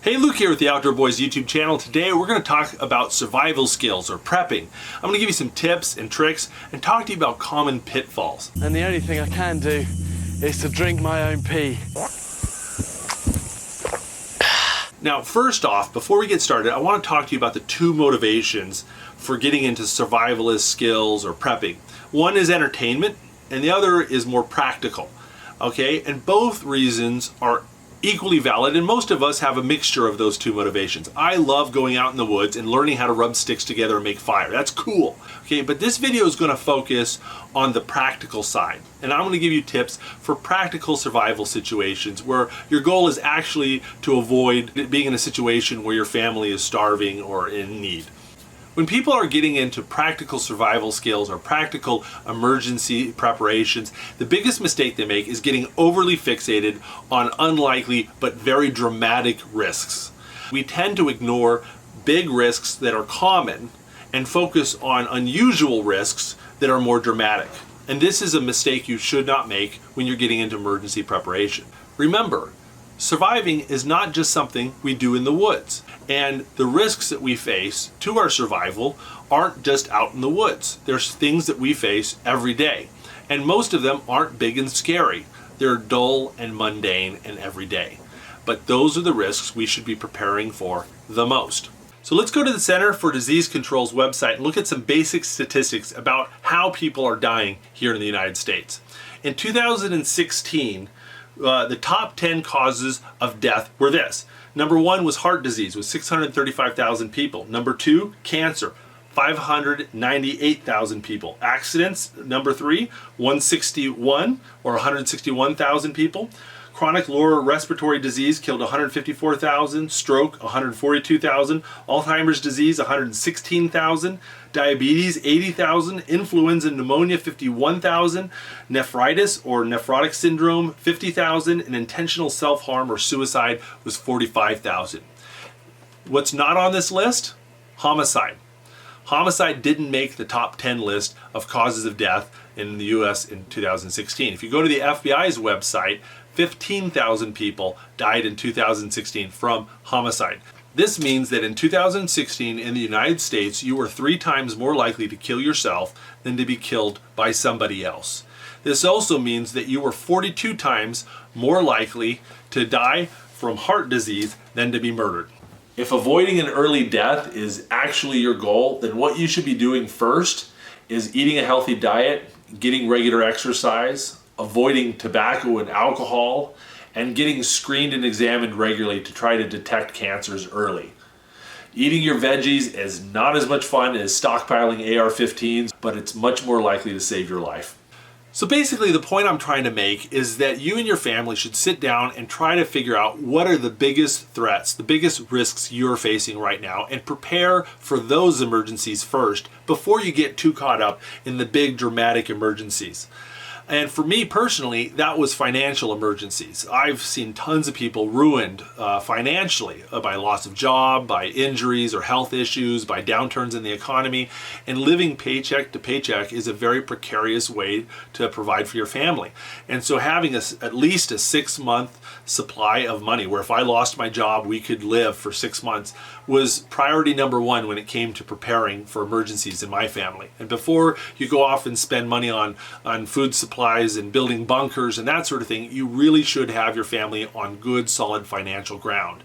Hey, Luke here with the Outdoor Boys YouTube channel. Today we're going to talk about survival skills or prepping. I'm going to give you some tips and tricks and talk to you about common pitfalls. And the only thing I can do is to drink my own pee. Now, first off, before we get started, I want to talk to you about the two motivations for getting into survivalist skills or prepping. One is entertainment and the other is more practical. Okay, and both reasons are equally valid, and most of us have a mixture of those two motivations. I love going out in the woods and learning how to rub sticks together and make fire. That's cool. Okay, but this video is going to focus on the practical side, and I'm going to give you tips for practical survival situations where your goal is actually to avoid being in a situation where your family is starving or in need. When people are getting into practical survival skills or practical emergency preparations, the biggest mistake they make is getting overly fixated on unlikely but very dramatic risks. We tend to ignore big risks that are common and focus on unusual risks that are more dramatic. And this is a mistake you should not make when you're getting into emergency preparation. Remember, surviving is not just something we do in the woods, and the risks that we face to our survival aren't just out in the woods. There's things that we face every day, and most of them aren't big and scary. They're dull and mundane and everyday. But those are the risks we should be preparing for the most. So let's go to the Center for Disease Control's website and look at some basic statistics about how people are dying here in the United States. In 2016, the top 10 causes of death were this. Number 1 was heart disease with 635,000 people. Number 2, cancer, 598,000 people. Accidents, number 3, 161 or 161,000 people. Chronic lower respiratory disease killed 154,000, stroke 142,000, Alzheimer's disease 116,000, diabetes 80,000, influenza and pneumonia 51,000, nephritis or nephrotic syndrome 50,000, and intentional self-harm or suicide was 45,000. What's not on this list? Homicide. Homicide didn't make the top 10 list of causes of death in the US in 2016. If you go to the FBI's website, 15,000 people died in 2016 from homicide. This means that in 2016 in the United States, you were 3 times more likely to kill yourself than to be killed by somebody else. This also means that you were 42 times more likely to die from heart disease than to be murdered. If avoiding an early death is actually your goal, then what you should be doing first is eating a healthy diet, getting regular exercise, avoiding tobacco and alcohol, and getting screened and examined regularly to try to detect cancers early. Eating your veggies is not as much fun as stockpiling AR-15s, but it's much more likely to save your life. So basically the point I'm trying to make is that you and your family should sit down and try to figure out what are the biggest threats, the biggest risks you're facing right now, and prepare for those emergencies first before you get too caught up in the big dramatic emergencies. And for me personally, that was financial emergencies. I've seen tons of people ruined financially by loss of job, by injuries or health issues, by downturns in the economy. And living paycheck to paycheck is a very precarious way to provide for your family. And so having at least a 6-month supply of money, where if I lost my job, we could live for 6 months, was priority number 1 when it came to preparing for emergencies in my family. And before you go off and spend money on food supplies and building bunkers and that sort of thing, you really should have your family on good, solid financial ground.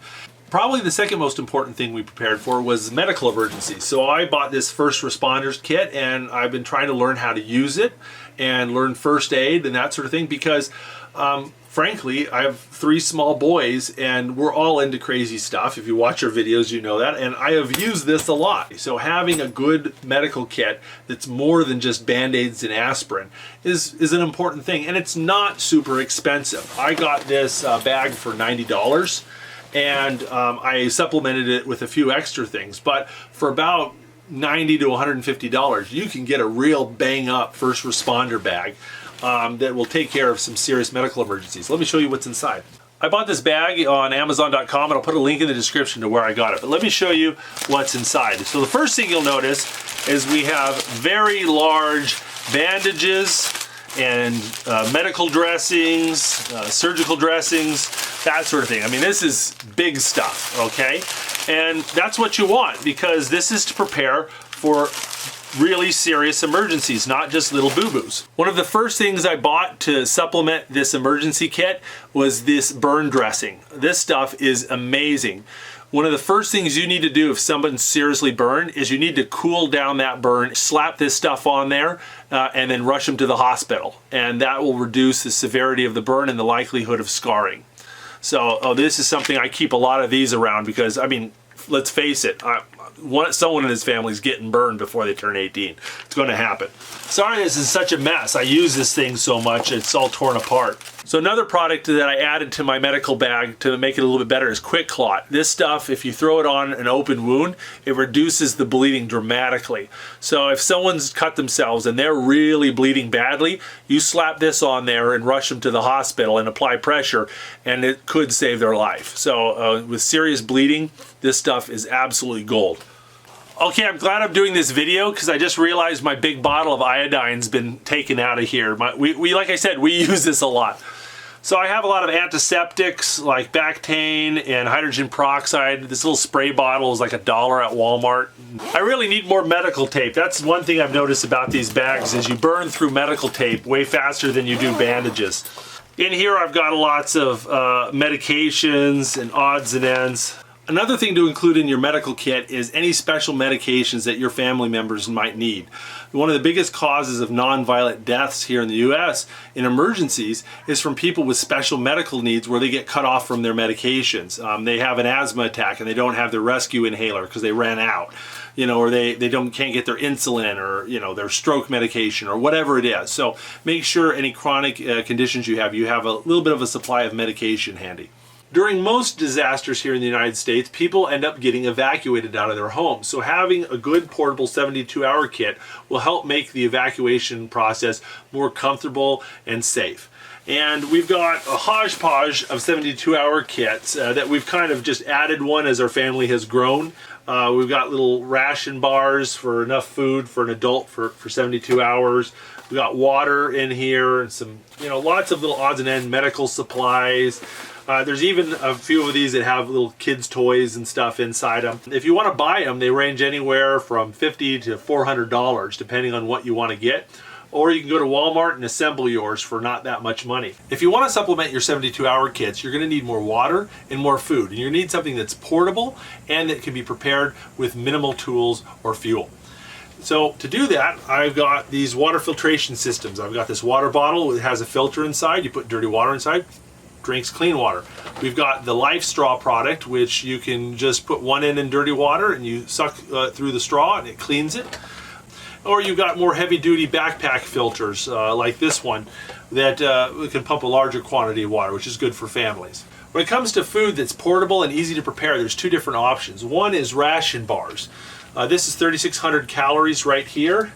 Probably the second most important thing we prepared for was medical emergencies. So I bought this first responders kit, and I've been trying to learn how to use it and learn first aid and that sort of thing because frankly, I have 3 small boys and we're all into crazy stuff. If you watch our videos, you know that. And I have used this a lot. So having a good medical kit that's more than just Band-Aids and aspirin is an important thing. And it's not super expensive. I got this bag for $90 and I supplemented it with a few extra things. But for about $90 to $150, you can get a real bang up first responder bag that will take care of some serious medical emergencies. Let me show you what's inside. I bought this bag on Amazon.com, and I'll put a link in the description to where I got it. But let me show you what's inside. So the first thing you'll notice is we have very large bandages and medical dressings, surgical dressings, that sort of thing. I mean, this is big stuff, okay? And that's what you want, because this is to prepare for really serious emergencies, not just little boo-boos. One of the first things I bought to supplement this emergency kit was this burn dressing. This stuff is amazing. One of the first things you need to do if someone's seriously burned is you need to cool down that burn, slap this stuff on there, and then rush them to the hospital. And that will reduce the severity of the burn and the likelihood of scarring. So this is something I keep a lot of these around because, I mean, let's face it, someone in his family is getting burned before they turn 18. It's going to happen. Sorry this is such a mess. I use this thing so much, it's all torn apart. So another product that I added to my medical bag to make it a little bit better is Quick Clot. This stuff, if you throw it on an open wound, it reduces the bleeding dramatically. So if someone's cut themselves and they're really bleeding badly, you slap this on there and rush them to the hospital and apply pressure, and it could save their life. So with serious bleeding, this stuff is absolutely gold. Okay, I'm glad I'm doing this video because I just realized my big bottle of iodine's been taken out of here. We like I said, we use this a lot. So I have a lot of antiseptics like Bactane and hydrogen peroxide. This little spray bottle is like $1 at Walmart. I really need more medical tape. That's one thing I've noticed about these bags is you burn through medical tape way faster than you do bandages. In here I've got lots of medications and odds and ends. Another thing to include in your medical kit is any special medications that your family members might need. One of the biggest causes of non-violent deaths here in the US in emergencies is from people with special medical needs where they get cut off from their medications. They have an asthma attack and they don't have their rescue inhaler because they ran out. Or they can't get their insulin or their stroke medication or whatever it is. So make sure any chronic conditions you have a little bit of a supply of medication handy. During most disasters here in the United States, people end up getting evacuated out of their homes. So having a good portable 72-hour kit will help make the evacuation process more comfortable and safe. And we've got a hodgepodge of 72-hour kits that we've kind of just added one as our family has grown. We've got little ration bars for enough food for an adult for 72 hours. We've got water in here and some, lots of little odds and ends, medical supplies. There's even a few of these that have little kids' toys and stuff inside them. If you want to buy them, they range anywhere from $50 to $400, depending on what you want to get. Or you can go to Walmart and assemble yours for not that much money. If you want to supplement your 72-hour kits, you're going to need more water and more food. And you need something that's portable and that can be prepared with minimal tools or fuel. So to do that, I've got these water filtration systems. I've got this water bottle that has a filter inside. You put dirty water inside, drinks clean water. We've got the Life Straw product, which you can just put one end in dirty water and you suck through the straw and it cleans it. Or you've got more heavy-duty backpack filters like this one that can pump a larger quantity of water, which is good for families. When it comes to food that's portable and easy to prepare, there's two different options. One is ration bars. This is 3,600 calories right here.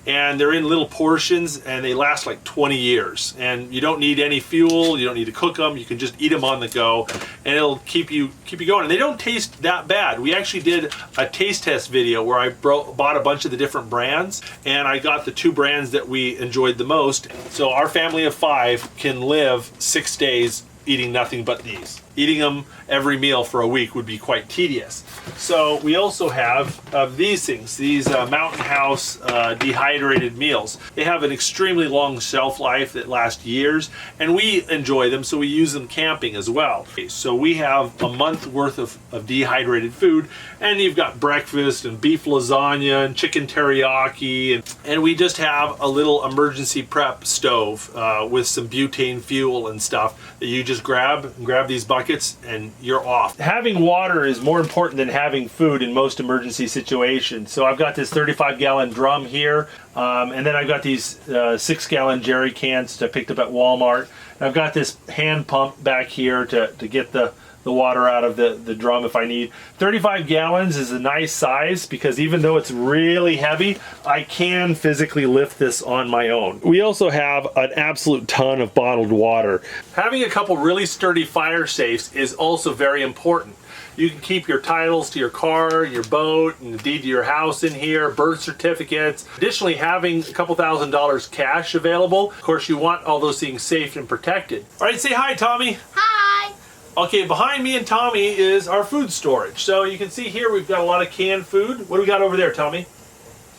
And they're in little portions and they last like 20 years. And you don't need any fuel, you don't need to cook them, you can just eat them on the go and it'll keep you going. And they don't taste that bad. We actually did a taste test video where I bought a bunch of the different brands and I got the two brands that we enjoyed the most. So our family of 5 can live 6 days eating nothing but these. Eating them every meal for a week would be quite tedious. So we also have these things, these Mountain House dehydrated meals. They have an extremely long shelf life that lasts years, and we enjoy them, so we use them camping as well. So we have a month worth of dehydrated food, and you've got breakfast and beef lasagna and chicken teriyaki, and we just have a little emergency prep stove with some butane fuel and stuff that you just grab these buckets and you're off. Having water is more important than having food in most emergency situations. So I've got this 35-gallon drum here, and then I've got these 6-gallon jerry cans that I picked up at Walmart. And I've got this hand pump back here to get the water out of the drum if I need. 35 gallons is a nice size because even though it's really heavy, I can physically lift this on my own. We also have an absolute ton of bottled water. Having a couple really sturdy fire safes is also very important. You can keep your titles to your car, your boat, and the deed to your house in here, birth certificates. Additionally, having a couple $1,000s cash available. Of course, you want all those things safe and protected. All right, say hi, Tommy. Hi. Okay, behind me and Tommy is our food storage. So you can see here we've got a lot of canned food. What do we got over there, Tommy?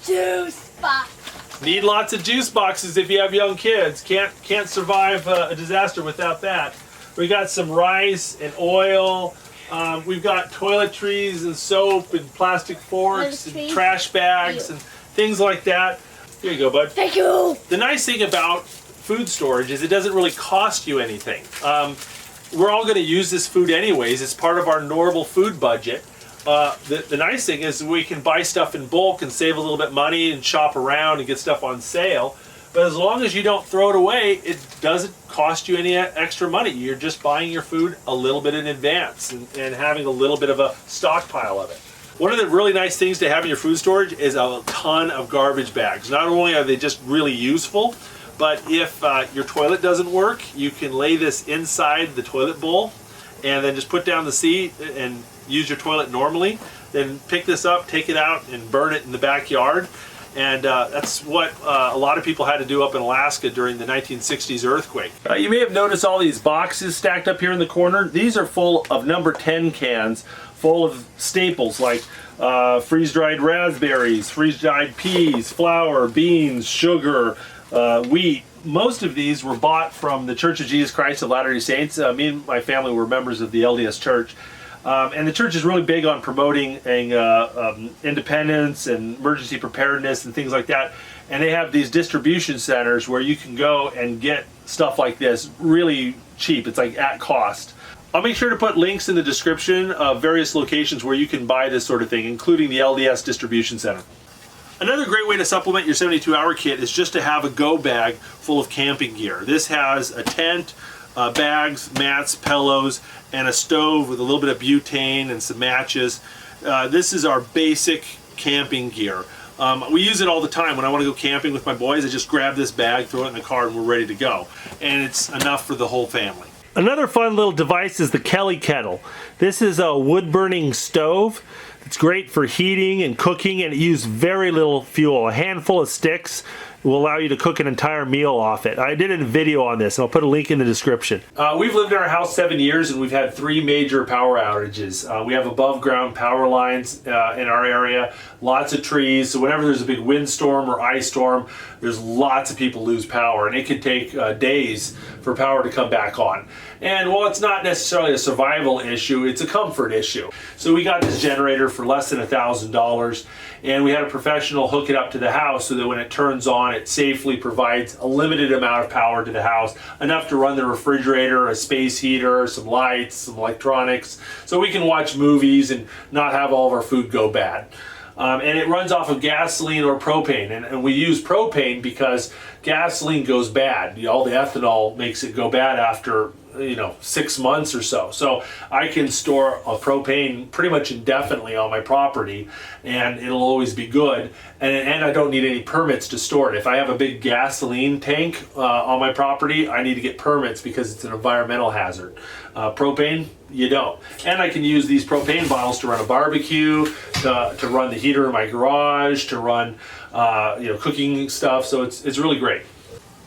Juice box. Need lots of juice boxes if you have young kids. Can't survive a disaster without that. We got some rice and oil. We've got toiletries and soap and plastic forks and trash bags and things like that. Here you go, bud. Thank you. The nice thing about food storage is it doesn't really cost you anything. We're all going to use this food anyways. It's part of our normal food budget. The nice thing is we can buy stuff in bulk and save a little bit money and shop around and get stuff on sale. But as long as you don't throw it away, it doesn't cost you any extra money. You're just buying your food a little bit in advance and having a little bit of a stockpile of it. One of the really nice things to have in your food storage is a ton of garbage bags. Not only are they just really useful, but if your toilet doesn't work, you can lay this inside the toilet bowl and then just put down the seat and use your toilet normally. Then pick this up, take it out, and burn it in the backyard. And that's what a lot of people had to do up in Alaska during the 1960s earthquake. You may have noticed all these boxes stacked up here in the corner. These are full of number 10 cans, full of staples like freeze-dried raspberries, freeze-dried peas, flour, beans, sugar, wheat. Most of these were bought from the Church of Jesus Christ of Latter-day Saints. Me and my family were members of the LDS Church. And the church is really big on promoting independence and emergency preparedness and things like that. And they have these distribution centers where you can go and get stuff like this really cheap. It's like at cost. I'll make sure to put links in the description of various locations where you can buy this sort of thing, including the LDS Distribution Center. Another great way to supplement your 72-hour kit is just to have a go bag full of camping gear. This has a tent, bags, mats, pillows, and a stove with a little bit of butane and some matches. This is our basic camping gear. We use it all the time. When I want to go camping with my boys, I just grab this bag, throw it in the car, and we're ready to go. And it's enough for the whole family. Another fun little device is the Kettle. This is a wood-burning stove. It's great for heating and cooking, and it uses very little fuel. A handful of sticks will allow you to cook an entire meal off it. I did a video on this, and I'll put a link in the description. We've lived in our house 7 years, and we've had 3 major power outages. We have above ground power lines in our area, lots of trees, so whenever there's a big windstorm or ice storm, there's lots of people lose power, and it could take days for power to come back on. And while it's not necessarily a survival issue, it's a comfort issue. So we got this generator for less than $1,000, and we had a professional hook it up to the house so that when it turns on, it safely provides a limited amount of power to the house, enough to run the refrigerator, a space heater, some lights, some electronics, so we can watch movies and not have all of our food go bad. And it runs off of gasoline or propane, and we use propane because gasoline goes bad. All the ethanol makes it go bad after 6 months or so. So I can store a propane pretty much indefinitely on my property, and it'll always be good. And I don't need any permits to store it. If I have a big gasoline tank on my property, I need to get permits because it's an environmental hazard. Propane, you don't. And I can use these propane bottles to run a barbecue, to run the heater in my garage, to run cooking stuff. So it's really great.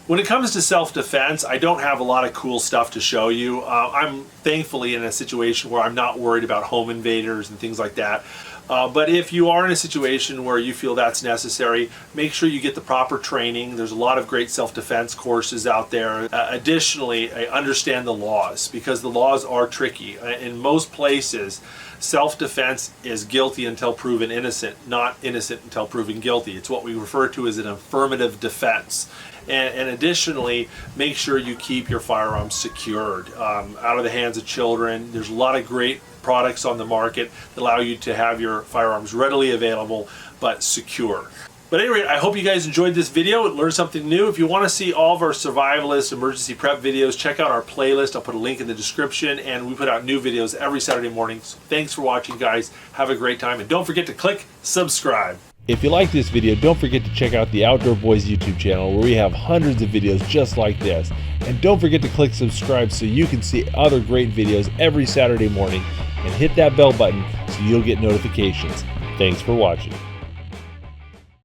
When it comes to self-defense, I don't have a lot of cool stuff to show you. I'm thankfully in a situation where I'm not worried about home invaders and things like that. But if you are in a situation where you feel that's necessary, make sure you get the proper training. There's a lot of great self-defense courses out there. Additionally, understand the laws, because the laws are tricky. In most places, self-defense is guilty until proven innocent, not innocent until proven guilty. It's what we refer to as an affirmative defense. And additionally, make sure you keep your firearms secured, out of the hands of children. There's a lot of great products on the market that allow you to have your firearms readily available but secure. But anyway, I hope you guys enjoyed this video and learned something new. If you want to see all of our survivalist emergency prep videos, check out our playlist. I'll put a link in the description, and we put out new videos every Saturday morning. So thanks for watching, guys. Have a great time, and don't forget to click subscribe. If you like this video, don't forget to check out the Outdoor Boys YouTube channel, where we have hundreds of videos just like this. And don't forget to click subscribe so you can see other great videos every Saturday morning. and hit that bell button so you'll get notifications. Thanks for watching.